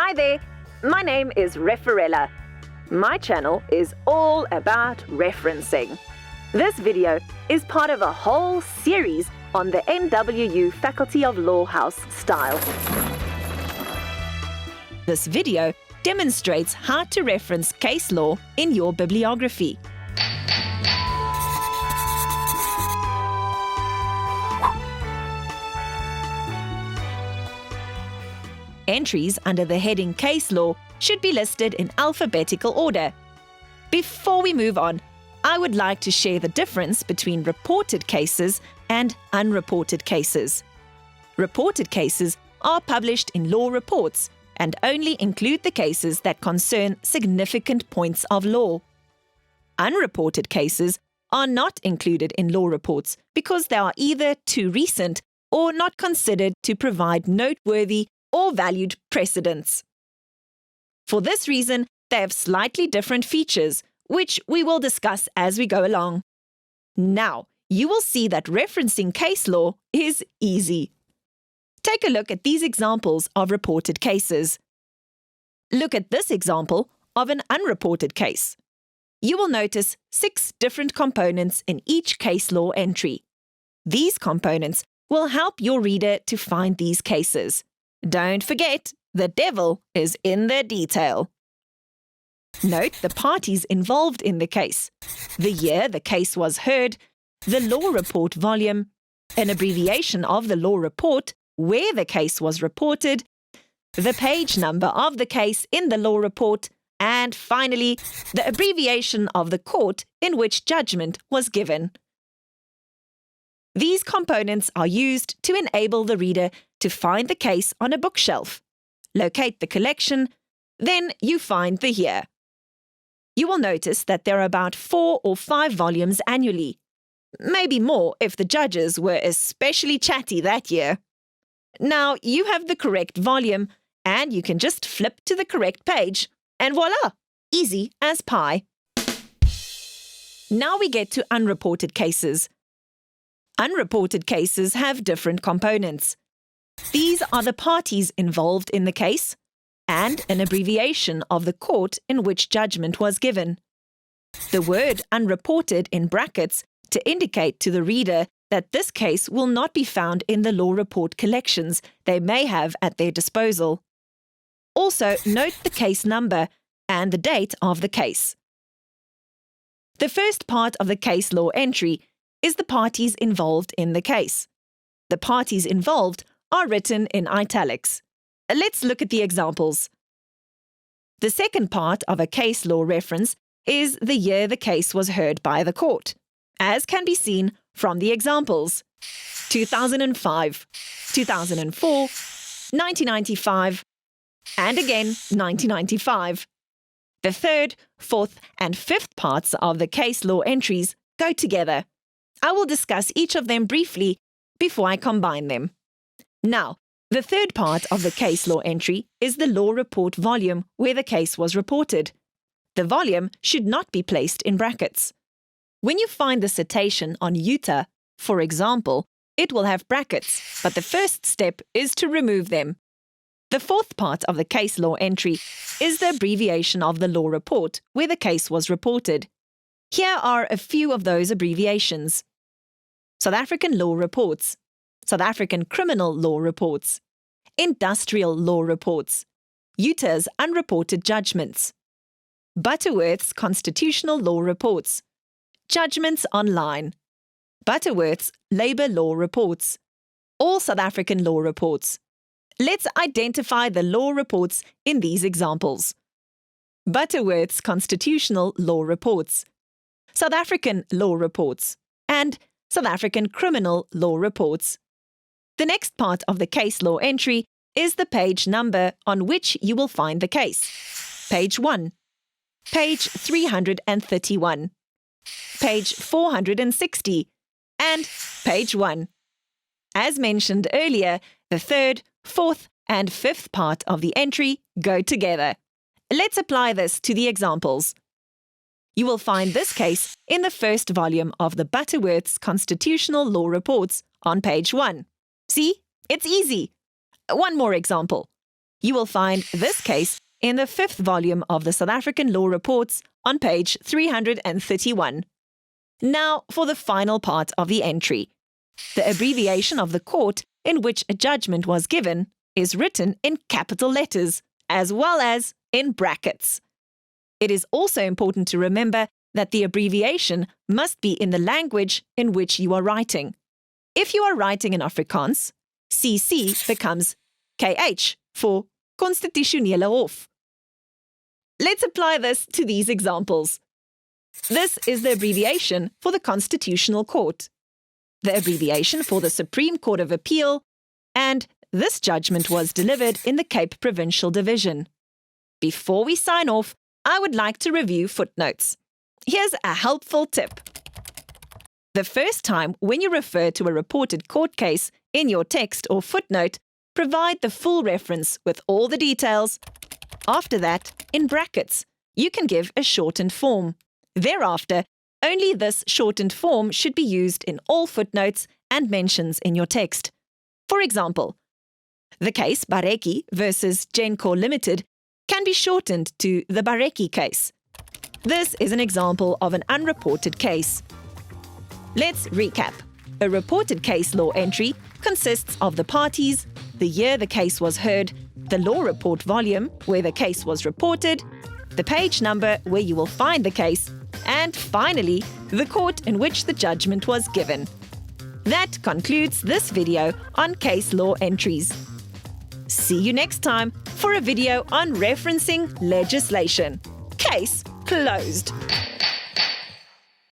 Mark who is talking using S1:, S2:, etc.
S1: Hi there, my name is Referella. My channel is all about referencing. This video is part of a whole series on the NWU Faculty of Law House style. This video demonstrates how to reference case law in your bibliography. Entries under the heading Case Law should be listed in alphabetical order. Before we move on, I would like to share the difference between reported cases and unreported cases. Reported cases are published in law reports and only include the cases that concern significant points of law. Unreported cases are not included in law reports because they are either too recent or not considered to provide noteworthy or valued precedents. For this reason, they have slightly different features, which we will discuss as we go along. Now, you will see that referencing case law is easy. Take a look at these examples of reported cases. Look at this example of an unreported case. You will notice 6 different components in each case law entry. These components will help your reader to find these cases. Don't forget, the devil is in the detail. Note the parties involved in the case, the year the case was heard, the law report volume, an abbreviation of the law report, where the case was reported, the page number of the case in the law report, and finally, the abbreviation of the court in which judgment was given. These components are used to enable the reader to find the case on a bookshelf, locate the collection, then you find the year. You will notice that there are about 4 or 5 volumes annually, maybe more if the judges were especially chatty that year. Now you have the correct volume and you can just flip to the correct page and voila, easy as pie. Now we get to unreported cases. Unreported cases have different components. These are the parties involved in the case and an abbreviation of the court in which judgment was given. The word unreported in brackets to indicate to the reader that this case will not be found in the law report collections they may have at their disposal. Also, note the case number and the date of the case. The first part of the case law entry is the parties involved in the case. The parties involved are written in italics. Let's look at the examples. The second part of a case law reference is the year the case was heard by the court, as can be seen from the examples: 2005, 2004, 1995, and again 1995. The third, fourth, and fifth parts of the case law entries go together. I will discuss each of them briefly before I combine them. Now, the third part of the case law entry is the law report volume where the case was reported. The volume should not be placed in brackets. When you find the citation on UTA, for example, it will have brackets, but the first step is to remove them. The fourth part of the case law entry is the abbreviation of the law report where the case was reported. Here are a few of those abbreviations: South African Law Reports, South African Criminal Law Reports, Industrial Law Reports, UTA's Unreported Judgments, Butterworth's Constitutional Law Reports, Judgments Online, Butterworth's Labour Law Reports, all South African law reports. Let's identify the law reports in these examples. Butterworth's Constitutional Law Reports, South African Law Reports, and South African Criminal Law Reports. The next part of the case law entry is the page number on which you will find the case. Page 1, page 331, page 460, and page 1. As mentioned earlier, the third, fourth, and fifth part of the entry go together. Let's apply this to the examples. You will find this case in the first volume of the Butterworth's Constitutional Law Reports on page 1. See, it's easy. One more example. You will find this case in the 5th volume of the South African Law Reports on page 331. Now for the final part of the entry. The abbreviation of the court in which a judgment was given is written in capital letters as well as in brackets. It is also important to remember that the abbreviation must be in the language in which you are writing. If you are writing in Afrikaans, CC becomes KH for Constitusionele Hof. Let's apply this to these examples. This is the abbreviation for the Constitutional Court, the abbreviation for the Supreme Court of Appeal, and this judgment was delivered in the Cape Provincial Division. Before we sign off, I would like to review footnotes. Here's a helpful tip. The first time when you refer to a reported court case in your text or footnote, provide the full reference with all the details. After that, in brackets, you can give a shortened form. Thereafter, only this shortened form should be used in all footnotes and mentions in your text. For example, the case Bareki versus Genco Limited can be shortened to the Bareki case. This is an example of an unreported case. Let's recap. A reported case law entry consists of the parties, the year the case was heard, the law report volume where the case was reported, the page number where you will find the case, and finally, the court in which the judgment was given. That concludes this video on case law entries. See you next time for a video on referencing legislation. Case closed.